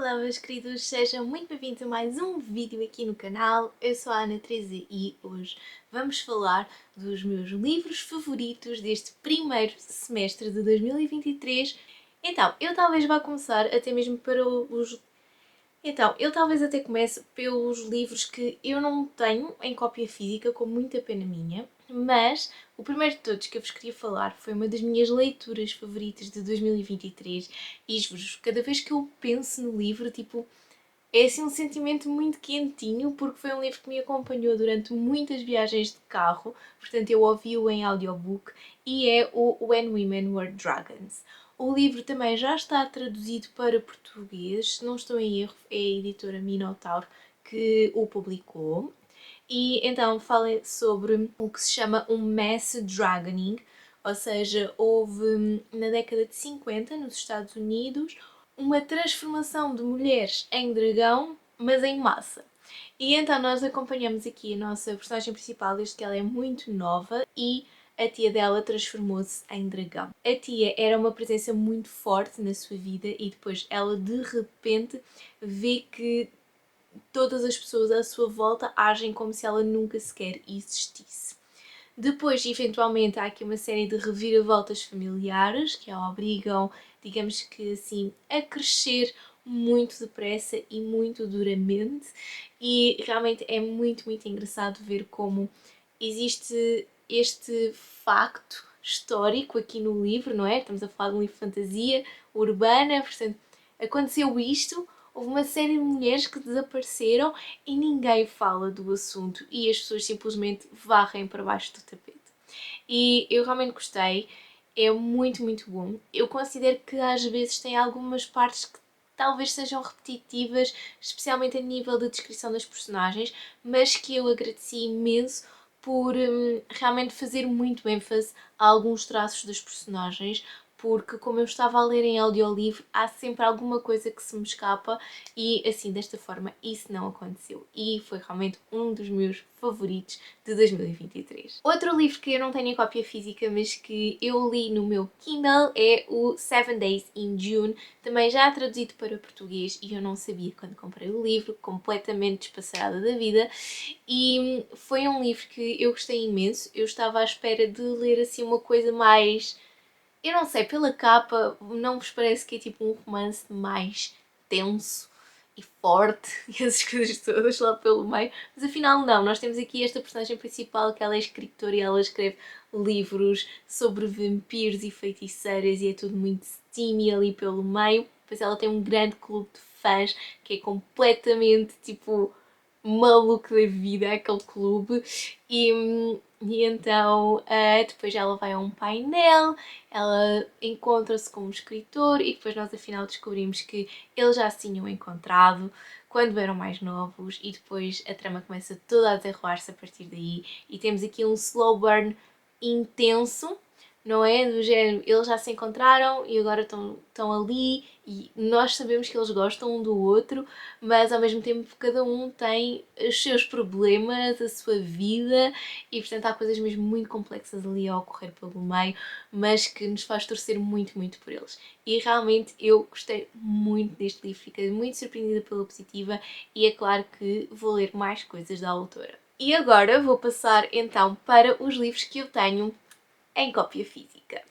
Olá meus queridos, sejam muito bem-vindos a mais um vídeo aqui no canal. Eu sou a Ana Teresa e hoje vamos falar dos meus livros favoritos deste primeiro semestre de 2023. Então, eu talvez vá começar até mesmo eu talvez até comece pelos livros que eu não tenho em cópia física, com muita pena minha, mas o primeiro de todos que eu vos queria falar foi uma das minhas leituras favoritas de 2023 e juro-vos, cada vez que eu penso no livro, tipo, é assim um sentimento muito quentinho, porque foi um livro que me acompanhou durante muitas viagens de carro, portanto eu ouvi-o em audiobook, e é o When Women Were Dragons. O livro também já está traduzido para português, se não estou em erro, é a editora Minotauro que o publicou. E então fala sobre o que se chama um mass dragoning, ou seja, houve na década de 50 nos Estados Unidos uma transformação de mulheres em dragão, mas em massa. E então nós acompanhamos aqui a nossa personagem principal desde que ela é muito nova e a tia dela transformou-se em dragão. A tia era uma presença muito forte na sua vida e depois ela de repente vê que todas as pessoas à sua volta agem como se ela nunca sequer existisse. Depois, eventualmente, há aqui uma série de reviravoltas familiares que a obrigam, digamos que assim, a crescer muito depressa e muito duramente, e realmente é muito, muito engraçado ver como existe este facto histórico aqui no livro, não é? Estamos a falar de um livro de fantasia urbana, portanto, aconteceu isto, houve uma série de mulheres que desapareceram e ninguém fala do assunto e as pessoas simplesmente varrem para baixo do tapete. E eu realmente gostei, é muito, muito bom. Eu considero que às vezes tem algumas partes que talvez sejam repetitivas, especialmente a nível da descrição das personagens, mas que eu agradeci imenso por realmente fazer muito ênfase a alguns traços das personagens, porque como eu estava a ler em audiolivro, há sempre alguma coisa que se me escapa e assim, desta forma, isso não aconteceu. E foi realmente um dos meus favoritos de 2023. Outro livro que eu não tenho em cópia física, mas que eu li no meu Kindle é o Seven Days in June, também já traduzido para português e eu não sabia quando comprei o livro, completamente despassarada da vida, e foi um livro que eu gostei imenso. Eu estava à espera de ler assim uma coisa mais, eu não sei, pela capa, não vos parece que é tipo um romance mais tenso e forte e essas coisas todas lá pelo meio, mas afinal não, nós temos aqui esta personagem principal que ela é escritora e ela escreve livros sobre vampiros e feiticeiras e é tudo muito steamy ali pelo meio, depois ela tem um grande clube de fãs que é completamente tipo maluco da vida, aquele clube, e então depois ela vai a um painel, ela encontra-se com um escritor e depois nós afinal descobrimos que eles já se tinham encontrado quando eram mais novos e depois a trama começa toda a desenrolar-se a partir daí e temos aqui um slow burn intenso, não é? Do género, eles já se encontraram e agora estão ali e nós sabemos que eles gostam um do outro, mas ao mesmo tempo cada um tem os seus problemas, a sua vida e portanto há coisas mesmo muito complexas ali a ocorrer pelo meio, mas que nos faz torcer muito, muito por eles. E realmente eu gostei muito deste livro, fiquei muito surpreendida pela positiva e é claro que vou ler mais coisas da autora. E agora vou passar então para os livros que eu tenho em cópia física.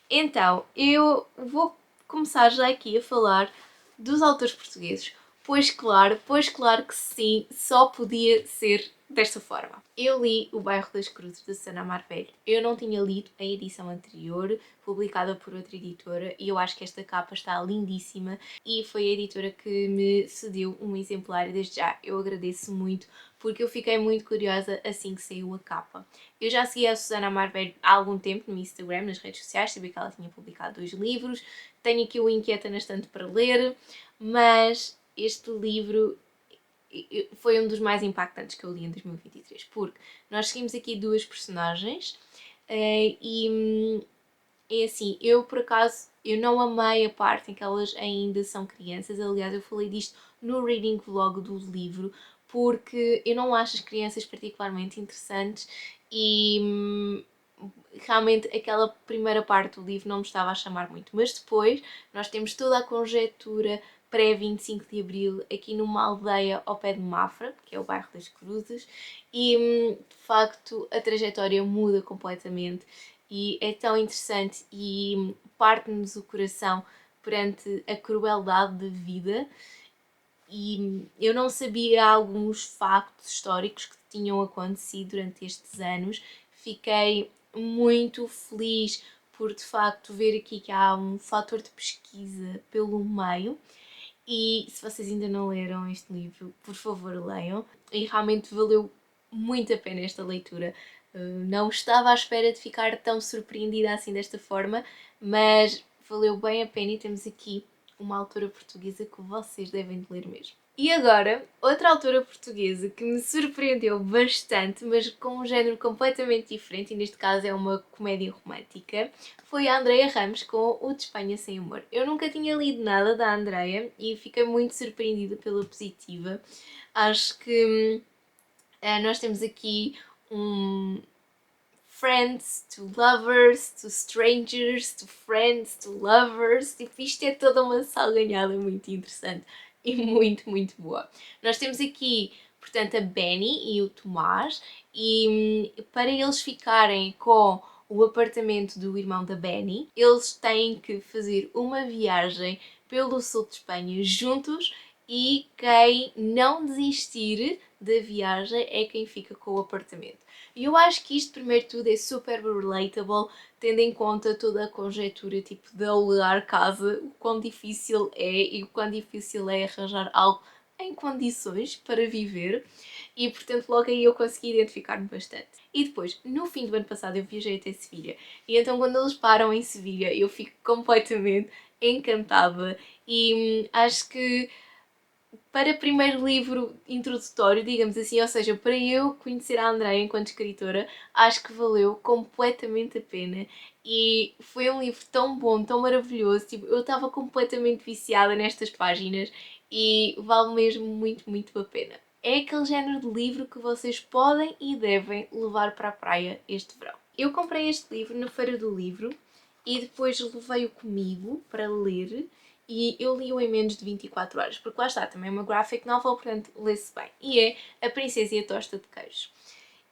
Então, eu vou começar já aqui a falar dos autores portugueses, pois claro que sim, só podia ser desta forma. Eu li O Bairro das Cruzes, de Susana Amar Velho. Eu não tinha lido a edição anterior, publicada por outra editora, e eu acho que esta capa está lindíssima e foi a editora que me cedeu um exemplar e desde já eu agradeço muito porque eu fiquei muito curiosa assim que saiu a capa. Eu já seguia a Susana Amar Velho há algum tempo no Instagram, nas redes sociais, sabia que ela tinha publicado 2 livros, tenho aqui o Inquieta na estante para ler, mas este livro foi um dos mais impactantes que eu li em 2023, porque nós seguimos aqui duas personagens e é assim, eu por acaso, eu não amei a parte em que elas ainda são crianças, aliás eu falei disto no reading vlog do livro, porque eu não acho as crianças particularmente interessantes e realmente aquela primeira parte do livro não me estava a chamar muito, mas depois nós temos toda a conjectura pré-25 de Abril, aqui numa aldeia ao pé de Mafra, que é o bairro das Cruzes, e de facto a trajetória muda completamente e é tão interessante e parte-nos o coração perante a crueldade da vida. E eu não sabia alguns factos históricos que tinham acontecido durante estes anos. Fiquei muito feliz por de facto ver aqui que há um fator de pesquisa pelo meio. E se vocês ainda não leram este livro, por favor leiam. E realmente valeu muito a pena esta leitura. Não estava à espera de ficar tão surpreendida assim desta forma, mas valeu bem a pena e temos aqui uma autora portuguesa que vocês devem de ler mesmo. E agora, outra autora portuguesa que me surpreendeu bastante, mas com um género completamente diferente, e neste caso é uma comédia romântica, foi a Andreia Ramos com O de Espanha Sem Humor. Eu nunca tinha lido nada da Andreia e fiquei muito surpreendida pela positiva. Acho que nós temos aqui um friends to lovers, to strangers, to friends, to lovers. Tipo, isto é toda uma salganhada muito interessante e muito, muito boa. Nós temos aqui, portanto, a Benny e o Tomás e para eles ficarem com o apartamento do irmão da Benny, eles têm que fazer uma viagem pelo sul de Espanha juntos e quem não desistir da viagem é quem fica com o apartamento. E eu acho que isto, primeiro de tudo, é super relatable, tendo em conta toda a conjectura tipo de alugar casa, o quão difícil é e o quão difícil é arranjar algo em condições para viver. E portanto logo aí eu consegui identificar-me bastante. E depois, no fim do ano passado, eu viajei até Sevilha. E então quando eles param em Sevilha, eu fico completamente encantada. E acho que para primeiro livro introdutório, digamos assim, ou seja, para eu conhecer a Andreia enquanto escritora, acho que valeu completamente a pena. E foi um livro tão bom, tão maravilhoso, tipo, eu estava completamente viciada nestas páginas e vale mesmo muito, muito a pena. É aquele género de livro que vocês podem e devem levar para a praia este verão. Eu comprei este livro na Feira do Livro e depois levei-o comigo para ler e eu li-o em menos de 24 horas, porque lá está, também é uma graphic novel, portanto lê-se bem. E é A Princesa e a Tosta de Queijo.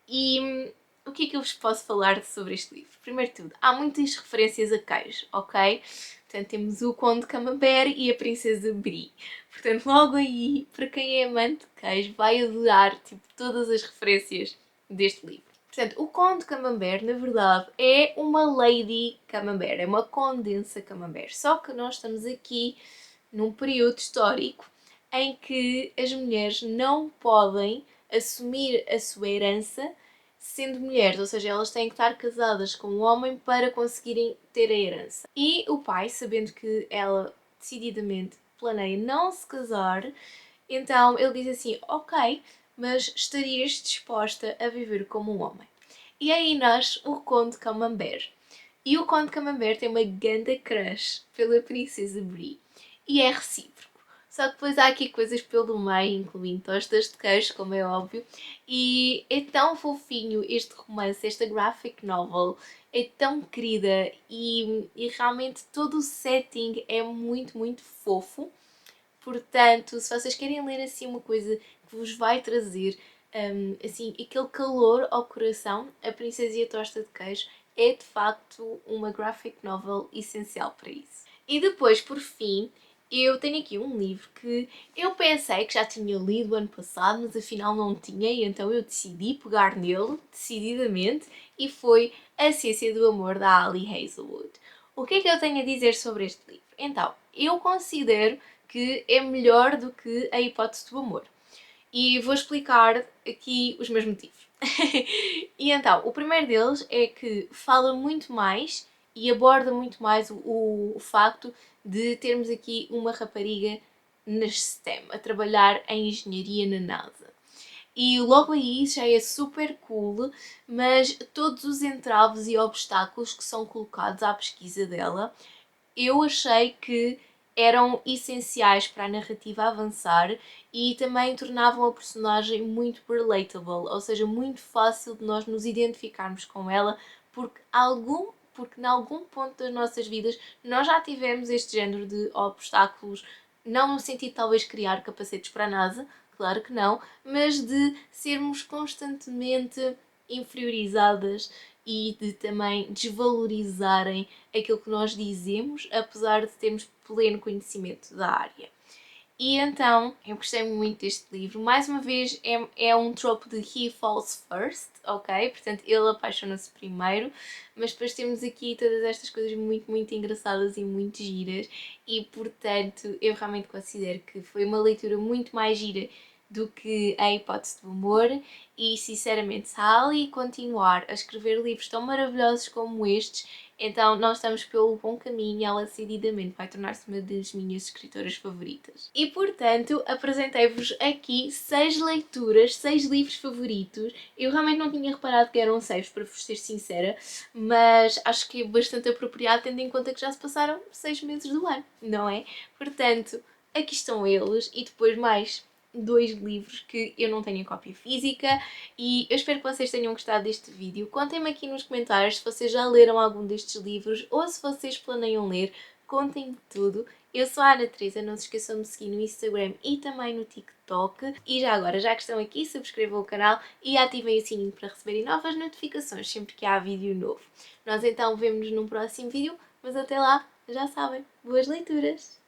E o que é que eu vos posso falar sobre este livro? Primeiro de tudo, há muitas referências a queijo, ok? Portanto, temos o Conde Camembert e a Princesa Brie. Portanto, logo aí, para quem é amante de queijo, vai adorar tipo, todas as referências deste livro. Portanto, o Conde Camembert, na verdade, é uma Lady Camembert, é uma Condensa Camembert. Só que nós estamos aqui num período histórico em que as mulheres não podem assumir a sua herança sendo mulheres, ou seja, elas têm que estar casadas com um homem para conseguirem ter a herança. E o pai, sabendo que ela decididamente planeia não se casar, então ele diz assim: ok, mas estarias disposta a viver como um homem? E aí nasce o Conde Camembert. E o Conde Camembert tem uma ganda crush pela Princesa Brie. E é recíproco. Só que depois há aqui coisas pelo meio, incluindo tostas de queijo, como é óbvio. E é tão fofinho este romance, esta graphic novel. É tão querida e realmente todo o setting é muito, muito fofo. Portanto, se vocês querem ler assim uma coisa que vos vai trazer assim, aquele calor ao coração, A Princesa e a Tosta de Queijo é de facto uma graphic novel essencial para isso. E depois, por fim, eu tenho aqui um livro que eu pensei que já tinha lido ano passado, mas afinal não tinha, e então eu decidi pegar nele, decididamente, e foi A Ciência do Amor, da Ali Hazelwood. O que é que eu tenho a dizer sobre este livro? Então, eu considero que é melhor do que A Hipótese do Amor. E vou explicar aqui os meus motivos. E então, o primeiro deles é que fala muito mais e aborda muito mais o facto de termos aqui uma rapariga na STEM, a trabalhar em engenharia na NASA. E logo aí isso já é super cool, mas todos os entraves e obstáculos que são colocados à pesquisa dela, eu achei que eram essenciais para a narrativa avançar e também tornavam a personagem muito relatable, ou seja, muito fácil de nós nos identificarmos com ela, porque em algum ponto das nossas vidas nós já tivemos este género de obstáculos não no sentido de talvez criar capacetes para a NASA, claro que não, mas de sermos constantemente inferiorizadas e de também desvalorizarem aquilo que nós dizemos, apesar de termos pleno conhecimento da área. E então, eu gostei muito deste livro. Mais uma vez, é um trope de he falls first, ok? Portanto, ele apaixona-se primeiro, mas depois temos aqui todas estas coisas muito, muito engraçadas e muito giras, e portanto, eu realmente considero que foi uma leitura muito mais gira do que a hipótese do amor, e sinceramente, se a Ali continuar a escrever livros tão maravilhosos como estes, então nós estamos pelo bom caminho e ela decididamente vai tornar-se uma das minhas escritoras favoritas. E portanto, apresentei-vos aqui 6 leituras, 6 livros favoritos. Eu realmente não tinha reparado que eram 6, para vos ser sincera, mas acho que é bastante apropriado tendo em conta que já se passaram 6 meses do ano, não é? Portanto, aqui estão eles e depois mais 2 livros que eu não tenho em cópia física, e eu espero que vocês tenham gostado deste vídeo. Contem-me aqui nos comentários se vocês já leram algum destes livros ou se vocês planeiam ler. Contem-me tudo. Eu sou a Ana Teresa, não se esqueçam de me seguir no Instagram e também no TikTok. E já agora, já que estão aqui, subscrevam o canal e ativem o sininho para receberem novas notificações sempre que há vídeo novo. Nós então vemos-nos num próximo vídeo, mas até lá, já sabem, boas leituras!